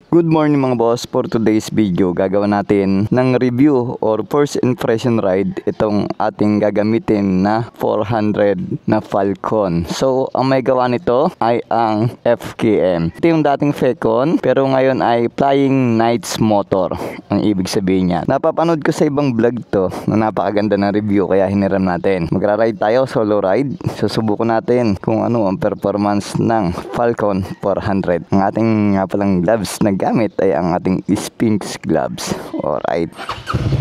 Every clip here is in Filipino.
Good morning mga boss. For today's video, gagawin natin ng review or first impression ride itong ating gagamitin na 400 na Falcon. So, ang may gawa nito ay ang FKM. Ito yung dating Fecon, pero ngayon ay Flying Knights motor ang ibig sabihin niya. Napapanood ko sa ibang vlog to na napakaganda ng review kaya hiniram natin. Magra-ride tayo, solo ride. Susubukan natin kung ano ang performance ng Falcon 400. Ang ating nga palang gloves na gamit ay ang ating Sphinx gloves. Alright,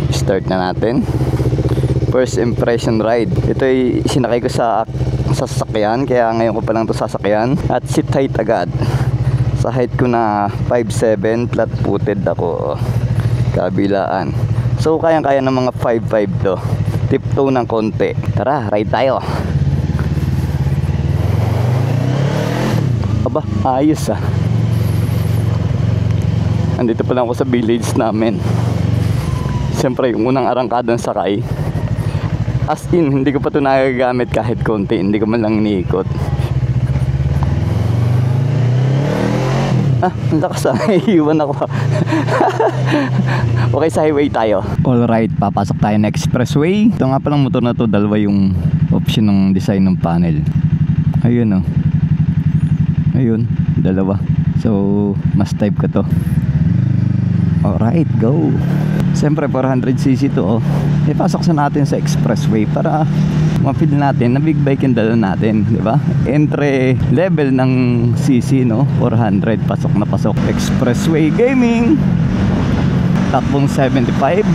start na natin. First impression ride. Ito ay sinakay ko sa sasakyan, kaya ngayon ko pa lang ito sasakyan. At seat height agad. Sa height ko na 5'7", flat footed ako. Kabilaan. So kayang-kaya ng mga 5'5" to. Tiptoe ng konti. Tara, ride tayo. Aba, ayos ah. Andito pa lang ako sa village namin. Siyempre yung unang arangkadang sakay, as in hindi ko pa ito nagagamit kahit konti. Hindi ko man lang iniikot. Ang lakas ah. Iiwan ako. Okay, sa highway tayo. Alright, papasok tayo na expressway. Ito nga palang motor na to, dalawa yung option ng design ng panel. Ayun oh. Ayun, dalawa. So, mas type ko to. Alright, go. Siyempre 400cc to oh. Ipasok sa natin sa expressway para ma-feel natin na big bike yung dala natin, di ba? Entry level ng cc no, 400, pasok na pasok. Expressway gaming. Takbong 75.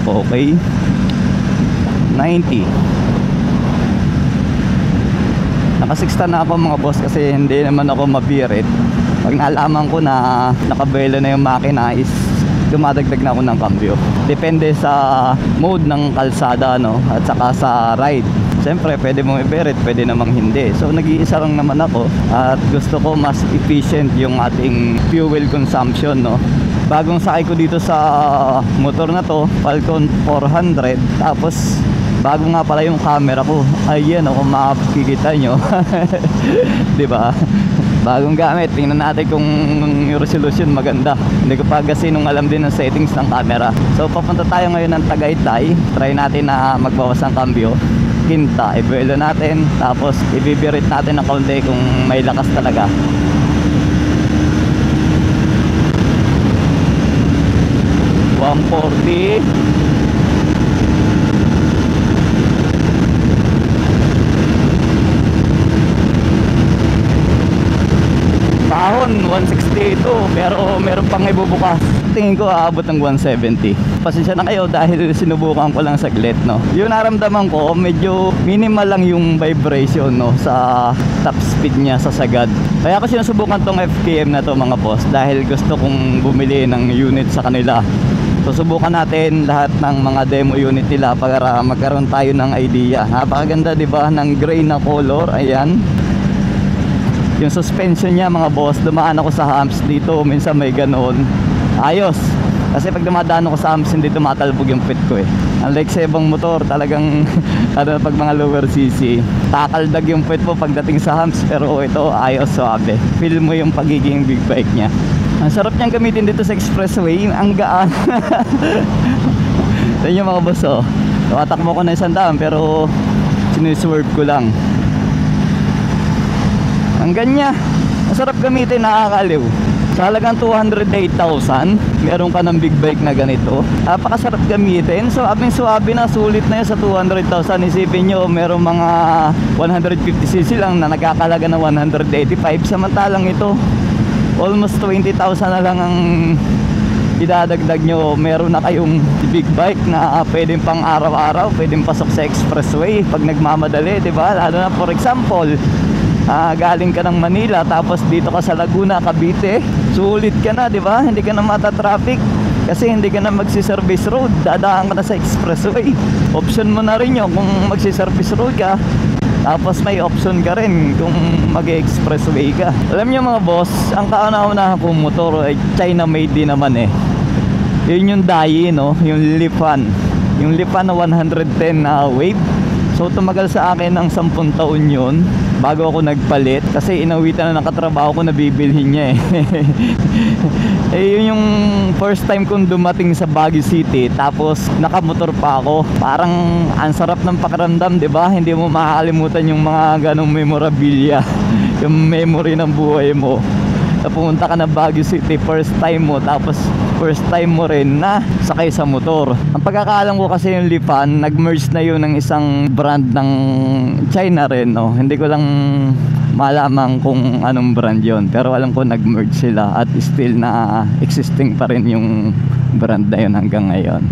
Okay. 90. Naka-6 na ako mga boss kasi hindi naman ako mabirit. Pag naalaman ko na nakabelo na yung makina is dumadagdag na ako ng cambio. Depende sa mode ng kalsada no, at saka sa ride. Siyempre pwede mong i-berit, pwede namang hindi. So nag-iisa lang naman ako at gusto ko mas efficient yung ating fuel consumption no. Bagong sakay ko dito sa motor na to, Falcon 400. Tapos bago nga pala yung camera ko. Ayan kung makikita nyo. Diba? Bagong gamit. Tingnan natin kung yung resolution maganda. Hindi ko pa kasi nung alam din ng settings ng camera. So papunta tayo ngayon ng Tagaytay. Try natin na magbawas ng cambio. Hinta, ibuelo natin. Tapos ibibirit natin ng kaunti kung may lakas talaga. $140. Kahon 160 ito, pero meron pang ibubukas. Tingin ko aabot ng 170. Pasensya na kayo dahil sinubukan ko lang saglit no. Yung naramdaman ko medyo minimal lang yung vibration no sa top speed niya sa sagad. Kaya ako sinusubukan tong FKM na to mga boss dahil gusto kong bumili ng unit sa kanila. Susubukan natin lahat ng mga demo unit nila para magkaroon tayo ng idea. Napakaganda 'di ba ng gray na color. Ayan. Yung suspension niya mga boss, dumaan ako sa humps dito, minsan may ganoon. Ayos. Kasi pag dumadaan ako sa humps, hindi tumatalbog yung pit ko eh. Unlike sa ibang motor, talagang pag mga lower cc, takaldag yung pit mo pagdating sa humps. Pero ito, ayos, suabe. Feel mo yung pagiging big bike niya. Ang sarap niyang gamitin dito sa expressway, ang gaan. Yan yung mga boss oh. Tumatakbo ko na 100 pero siniswerve ko lang. Ang ganya, masarap gamitin, nakakaliw. Sa halagang 208,000, meron ka ng big bike na ganito. Napakasarap gamitin. So suabe na, sulit na yun sa 200,000. Isipin nyo, meron mga 150cc lang na nagkakalaga na 185. Samantalang ito, almost 20,000 na lang ang idadagdag nyo. Meron na kayong big bike na pwedeng pang araw-araw, pwedeng pasok sa expressway pag nagmamadali, diba? Lalo na for example, galing ka ng Manila tapos dito ka sa Laguna, Cavite, sulit ka na, di ba? Hindi ka na mata-traffic kasi hindi ka na magsi-service road, dadaan ka na sa expressway. Option mo na rin yun kung magsi-service road ka, tapos may option ka rin kung mag-expressway ka. Alam niyo mga boss, ang kauna-una kong motor ay China made din naman eh. Yun yung Dai no, yung Lifan na 110 na wave. So tumagal sa akin ng 10 taon yun bago ako nagpalit, kasi inawitan na ng katrabaho ko na bibilhin niya yun yung first time kong dumating sa Baguio City, tapos nakamotor pa ako. Parang ang sarap ng pakiramdam, di ba? Hindi mo makakalimutan yung mga ganong memorabilia yung memory ng buhay mo na pumunta ka na Baguio City, first time mo, tapos first time mo rin na sakay sa motor. Ang pagkakaalam ko kasi yung Lifan, nag-merge na yun ng isang brand ng China rin, no? Hindi ko lang malaman kung anong brand yon, pero alam ko nag-merge sila at still na existing pa rin yung brand na yun hanggang ngayon.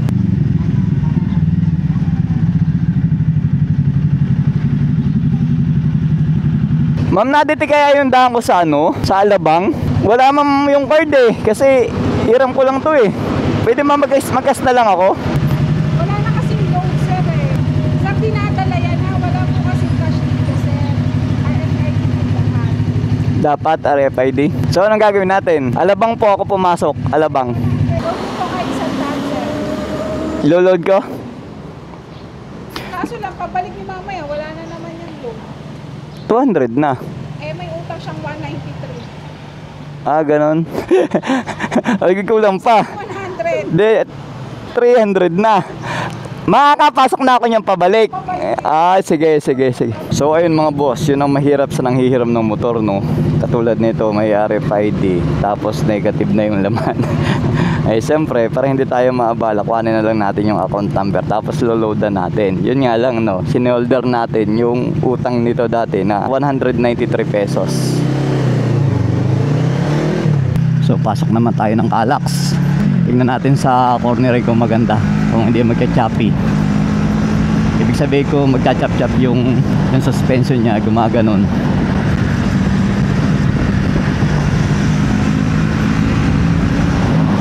Ma'am, naditi kaya yung daan ko sa sa Alabang? Wala ma'am yung card kasi hiram ko lang to Pwede ma'am mag-gas na lang ako? Wala na kasing load, sir Sir, dinadala yan wala po kasing cash dito, sir. RFID lahat. Dapat RFID. So anong gagawin natin? Alabang po ako pumasok. Alabang. Load po kayo isang daan, sir. Ilo-load ko? Kaso lang, pabalik ni mamaya, wala na naman yung load. 200 na. May utang siyang 193. Ganon. Ay, kulang pa. 100. Hindi, 300 na. Makakapasok na ako niyang pabalik. Sige. So ayun mga boss, yun ang mahirap sa nanghihiram ng motor, no? Katulad nito, may RFID, tapos negative na yung laman. Ay siyempre, para hindi tayo maabala, kuhanin na lang natin yung account number, tapos loloadan natin. Yun nga lang, no? Sinolder natin yung utang nito dati na 193 pesos. So pasok naman tayo ng Calax. Tingnan natin sa corner kung maganda, kung hindi magka-choppy. Ibig sabihin ko magka-chop-chop yung suspension niya, gumaganon.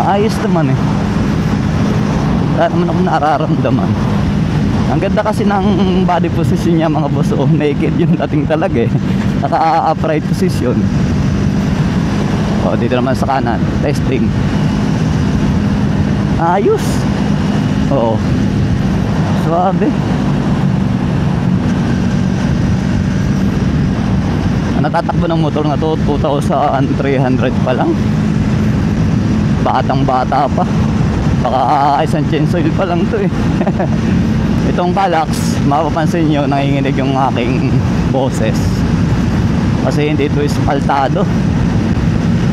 Ayos naman wala naman ako nararamdaman. Ang ganda kasi ng body position niya mga boss. Naked yung dating talaga naka-upright position. Dito naman sa kanan, testing. Ayos. Suabe. Natatakbo ng motor na to 2,300 pa lang. Batang bata pa. Baka isang chainsaw pa lang to Itong Calax, mapapansin nyo nanginginig yung aking boses kasi hindi ito ispaltado,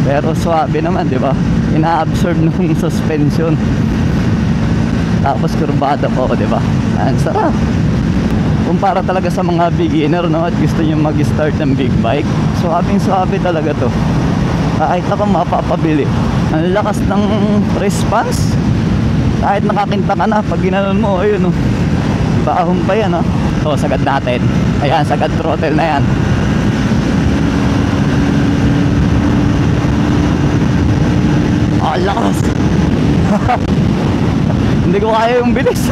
pero swabe naman, di ba? Ina-absorb ng suspension, tapos kurbada po, di ba? Ang sarap. Kumpara talaga sa mga beginner, no, at gusto nyo mag-start ng big bike, swabe talaga to. Kahit ako mapapabili. Ang lakas ng response. Kahit nakakinta ka na, pag ginanon mo, ayun baahon pa yan sagad natin. Ayan, sagad throttle na yan. Lakas. Hindi ko kaya yung bilis.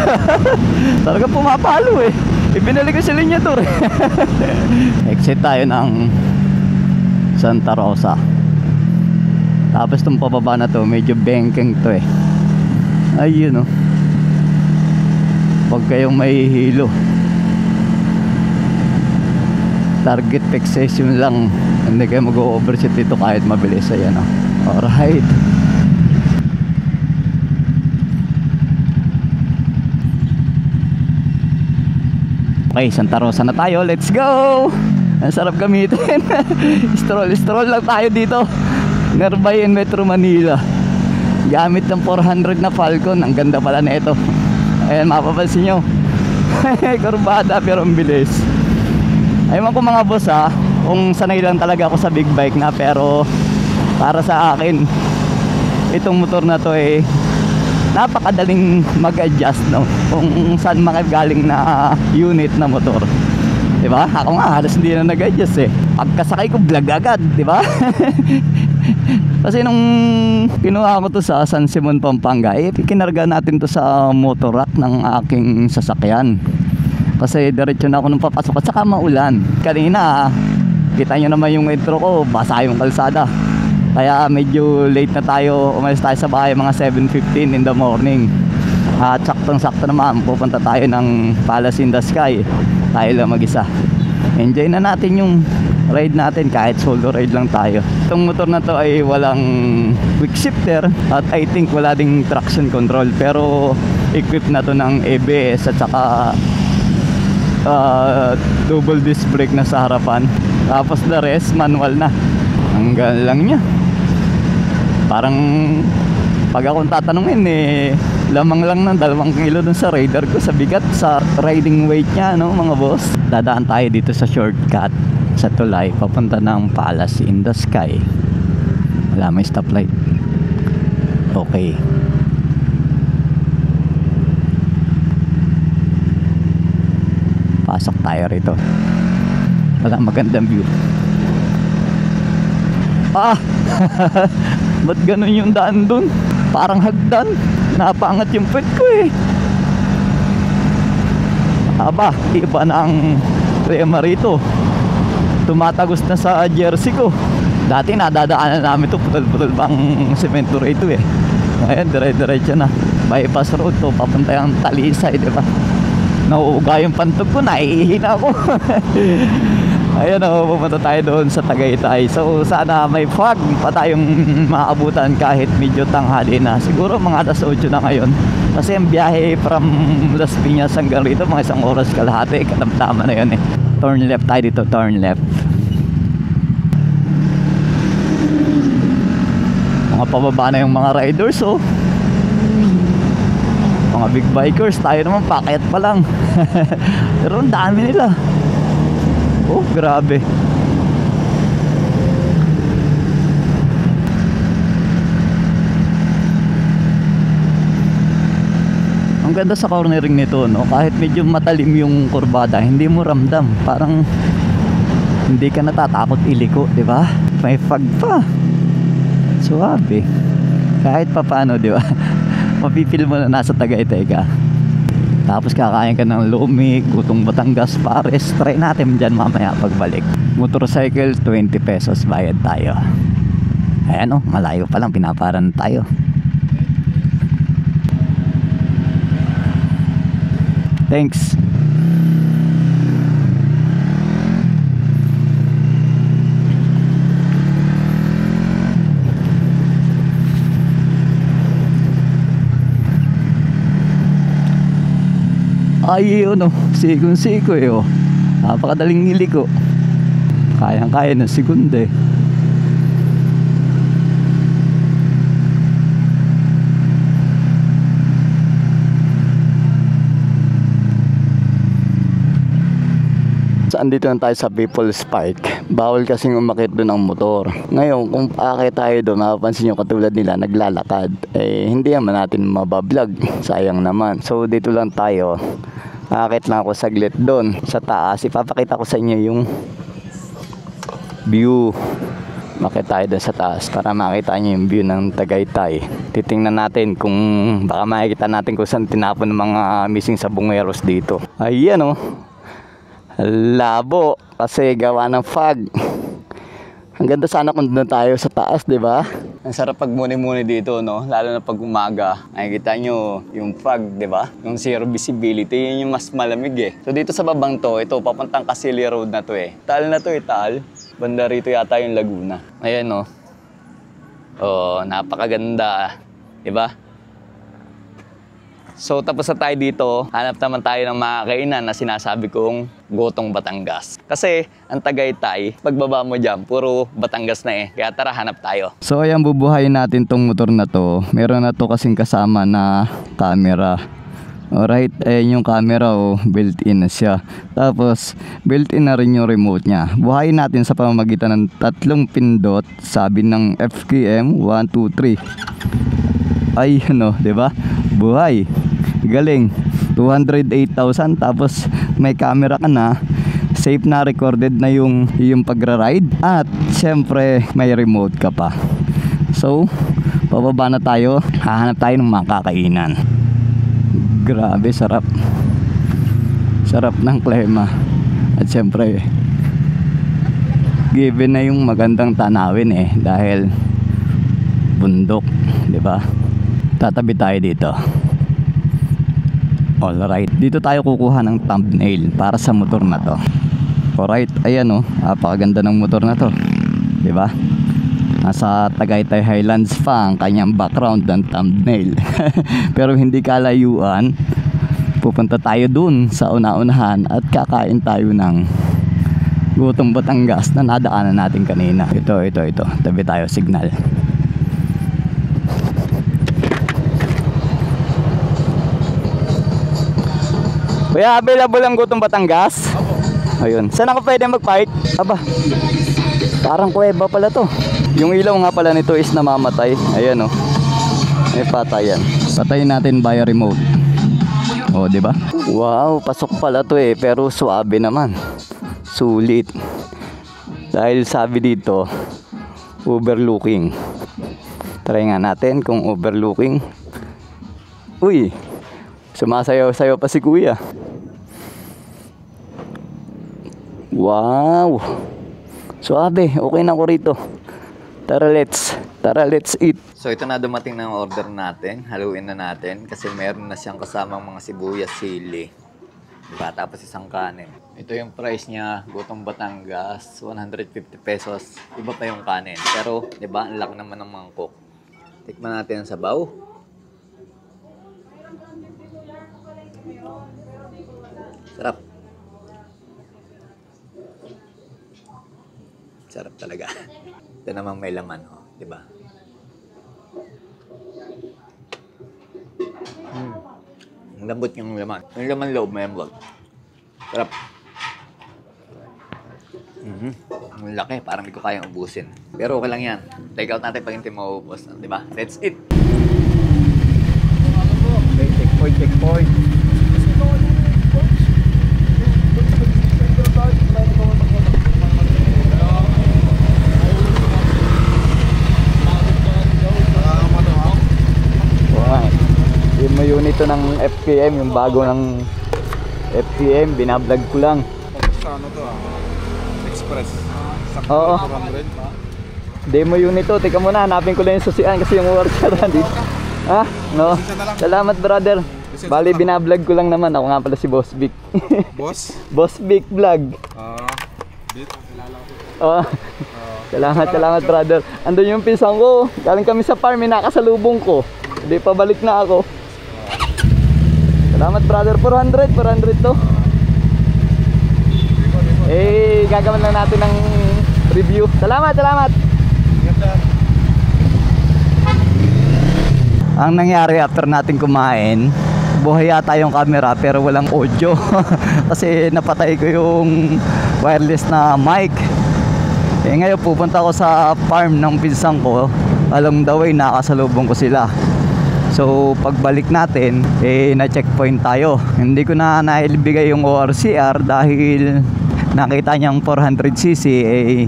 Talaga pumapalo ibinalik ko sa linyador Exit tayo ng Santa Rosa. Tapos itong pababa na to, medyo bengkeng to ayun huwag kayong mahihilo. Target fixation lang, hindi kayo mag-overshoot dito kahit mabilis. Ayan alright. Okay, Santa Rosa na tayo, let's go. Ang sarap gamitin. Stroll lang tayo dito, Nearby in Metro Manila, gamit ng 400 na Falcon. Ang ganda pala na ito. Ayan, mapapansin nyo. Kurbada pero ang bilis. Ayun ko mga boss kung sanay lang talaga ako sa big bike na, pero para sa akin itong motor na to napakadaling mag-adjust, no? Kung saan makagaling na unit na motor, diba? Ako nga halos hindi na nag-adjust pagkasakay ko vlog agad, diba? Kasi nung kinuha ko to sa San Simon, Pampanga, kinarga natin to sa motor rack ng aking sasakyan. Kasi diretso na ako nung papasok at saka maulan. Kanina, kita nyo naman yung intro ko, basa yung kalsada. Kaya medyo late na tayo, umalis tayo sa bahay mga 7:15 in the morning. At saktong-sakto naman, pupunta tayo ng Palace in the Sky. tayo lang mag-isa. Enjoy na natin yung ride natin kahit solo ride lang tayo. Itong motor na to ay walang quick shifter at I think wala ding traction control, pero equipped na to ng ABS at saka double disc brake na sa harapan. Tapos the rest manual na. Hanggang lang niya. Parang pag akong tatanungin lamang lang ng 2 kilo dun sa radar ko sa bigat sa riding weight niya, no mga boss. Dadaan tayo dito sa shortcut sa tulay papunta ng Palace in the Sky. Wala, may stoplight. Okay. Pasok tayo rito. Wala, magandang view. Ba't ganun yung daan dun? Parang hagdan. Napaangat yung pet ko Aba, iba na ang rema rito. Tumatagos na sa jersey ko. Dati nadadaanan namin to, putol-putol bang semento rito Ngayon, dire-diretso na. Bypass road to, papunta yung Talisay, diba? Nauuga yung pantog ko, naihihina ako. Ayan pupunta tayo doon sa Tagaytay. So sana may fog pa tayong maabutan kahit medyo tanghali na. Siguro mga 8 na ngayon. Kasi ang biyahe from Las Piñas hanggang rito mga 1 oras kalahati. Katamtama na yun Turn left tayo dito, turn left. Mga pababa na yung mga riders mga big bikers. Tayo naman pakyat pa lang. Pero ang dami nila. Oh, grabe. Ang ganda sa cornering nito, no? Kahit medyo matalim yung kurbada, hindi mo ramdam. Parang hindi ka natatakot iliko, di ba? May fog pa. Suwabe. Kahit pa paano, di ba? Mapipil mo na nasa Tagaytay ka. Tapos kakain ka ng Lumi, Gutong Batangas, Pares. Try natin dyan mamaya pagbalik. Motorcycle, 20 pesos bayad tayo. Ayan malayo pa lang, pinaparan tayo. Thanks. Ay sigon-sigo napakadaling iliko. Kayang-kaya ng sekunde. Andito na tayo sa People's Park. Bawal kasing umakit doon ang motor. Ngayon, kung aakit tayo doon, mapapansin nyo katulad nila, naglalakad. Hindi naman natin mabablog. Sayang naman. So, dito lang tayo. Aakit lang ako saglit doon sa taas. Ipapakita ko sa inyo yung view. Makita tayo doon sa taas para makita nyo yung view ng Tagaytay. Titingnan natin kung baka makikita natin kung saan tinapon ng mga missing sabongeros dito. Ayan labo kasi gawa ng fog. Ang ganda sana kung doon tayo sa taas, di ba? Ang sarap pag muni-muni dito, no? Lalo na pag umaga. Nakikita nyo yung fog, di ba? Yung zero visibility, yun yung mas malamig So dito sa babang to, ito papuntang Casili Road na to Taal na to Taal. Banda rito yata yung Laguna. Ayan napakaganda, di ba? So tapos na tayo dito, hanap naman tayo ng mga kainan na sinasabi kong Gotong Batangas. Kasi ang Tagaytay, pagbaba mo dyan, puro Batangas na Kaya tara, hanap tayo. So ayan, bubuhayin natin tong motor na to. Meron na to kasing kasama na camera. Alright, ayan yung camera built-in na siya. Tapos built-in na rin yung remote niya. Buhayin natin sa pamamagitan ng 3 pindot. Sabi ng FKM 1, 2, 3. Ay, di ba? Buhay. Galing. 208,000 tapos may camera ka na. Safe na, recorded na yung pagra-ride at syempre may remote ka pa. So, pababa na tayo. Hahanap tayo ng mga kakainan. Grabe, sarap. Sarap ng klima. At syempre given na yung magandang tanawin dahil bundok, di ba? Tatabi tayo dito. Alright, dito tayo kukuha ng thumbnail para sa motor na to. Alright, ayan oh, napakaganda ng motor na to. Diba? Nasa Tagaytay Highlands pa ang kanyang background ng thumbnail. Pero hindi kalayuan, pupunta tayo dun sa una-unahan at kakain tayo ng Gutong Batangas na nadaanan natin kanina. Ito, tabi tayo, signal. Kuya, available ang Gutong Batangas? Ayun. Saan ako pwede mag-park? Aba, parang kuweba pala to. Yung ilaw nga pala nito is namamatay. Ayan oh. May patayan. Patayin natin via remote. Oh, di ba? Wow, pasok pala to eh, pero suabe naman. Sulit. Dahil sabi dito, overlooking. Try nga natin kung overlooking. Uy, sumasayaw-sayaw pa si kuya. Wow. Suabe, okay na ko rito. Tara, let's eat. So ito na dumating ng order natin. Haluin na natin kasi meron na siyang kasamang mga sibuyas, sili. Diba? Tapos isang kanin. Ito yung price niya, Gutong Batangas, 150 pesos. Iba pa yung kanin. Pero, diba, ang laki naman ng mangkok. Tikman natin ang sabaw. Sarap. Sarap talaga. Ito naman may laman, oh, diba? Ang lambot yung laman. Yung laman loob, may ambag. Sarap. Ang laki, parang hindi ko kayang ubusin. Pero okay lang yan. Take out natin pag hindi mauubos. Diba? Let's eat! Okay, checkpoint. Yung may unit to ng FPM, yung bago ng FPM, binablog ko lang. Sa ano to Express. Oo. Demo unit to, teka muna, hanapin ko lang yung susian kasi yung worker dito. Ha? No? Salamat brother. Bali, binablog ko lang naman. Ako nga pala si Boss Vic. Boss? Boss Vic Vlog. Oh. Salamat brother. Andun yung pisang ko. Galing kami sa farm, nakasalubong ko. Hindi pa balik na ako. Salamat brother. 400 to. Eh, gagawin lang natin ng review. Salamat. Ang nangyari after natin kumain, buhay yata yung camera pero walang audio. Kasi napatay ko yung wireless na mic. Eh ngayon pupunta ako sa farm ng pinsang ko. Along the way nakasalubong ko sila. So pagbalik natin, na-checkpoint tayo. Hindi ko na nailibigay yung ORCR dahil nakita niyang 400cc,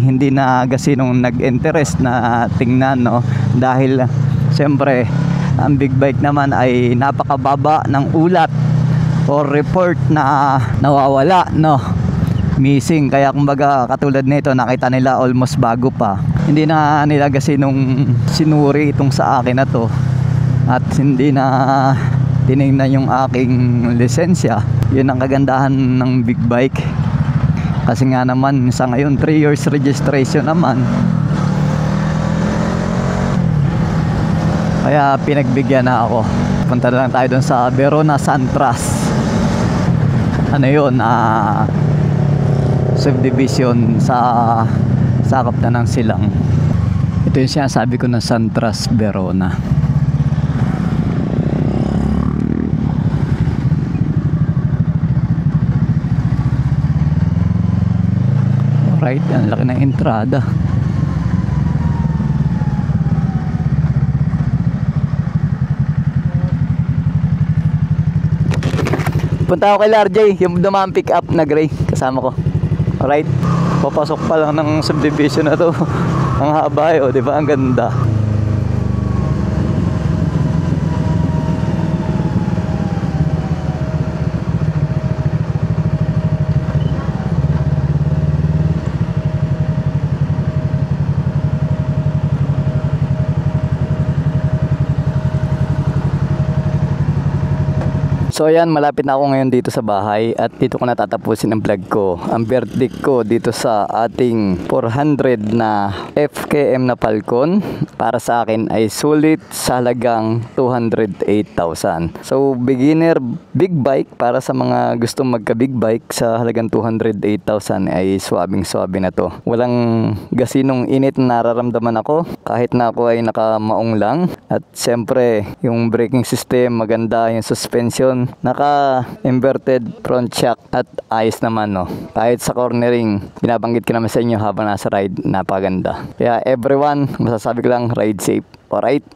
hindi na gasinong nag-interest na tingnan, no? Dahil siyempre, ang big bike naman ay napakababa ng ulat or report na nawawala, no? Missing. Kaya kumbaga katulad nito, nakita nila almost bago pa. Hindi na nila gasinong sinuri itong sa akin na to. At hindi na tinignan yung aking lisensya. Yun ang kagandahan ng big bike. Kasi nga naman sa ngayon 3 years registration naman. Kaya pinagbigyan na ako. Punta na lang tayo dun sa Verona Santras. Ano yun? Subdivision sa sakop na ng Silang. Ito yung sinasabi ko na Santras Verona. Right, ang laki ng entrada. Punta ako kay RJ, yung dumaan pick up na gray, kasama ko. Alright, papasok pa lang ng subdivision na to. Ang haba eh, oh, di ba? Ang ganda. So ayan, malapit na ako ngayon dito sa bahay at dito ko natatapusin ang vlog ko. Ang verdict ko dito sa ating 400 na FKM na Falcon para sa akin ay sulit sa halagang 208,000. So beginner big bike para sa mga gustong magka big bike sa halagang 208,000 ay swabing-swabe na to. Walang gasinong init na nararamdaman ako kahit na ako ay nakamaong lang. At siyempre yung braking system maganda, yung suspension naka-inverted front shock at ayos naman, no. Kahit sa cornering, binabanggit ko naman sa inyo habang nasa ride, napaganda. Kaya everyone, masasabi ko lang, ride safe. Alright?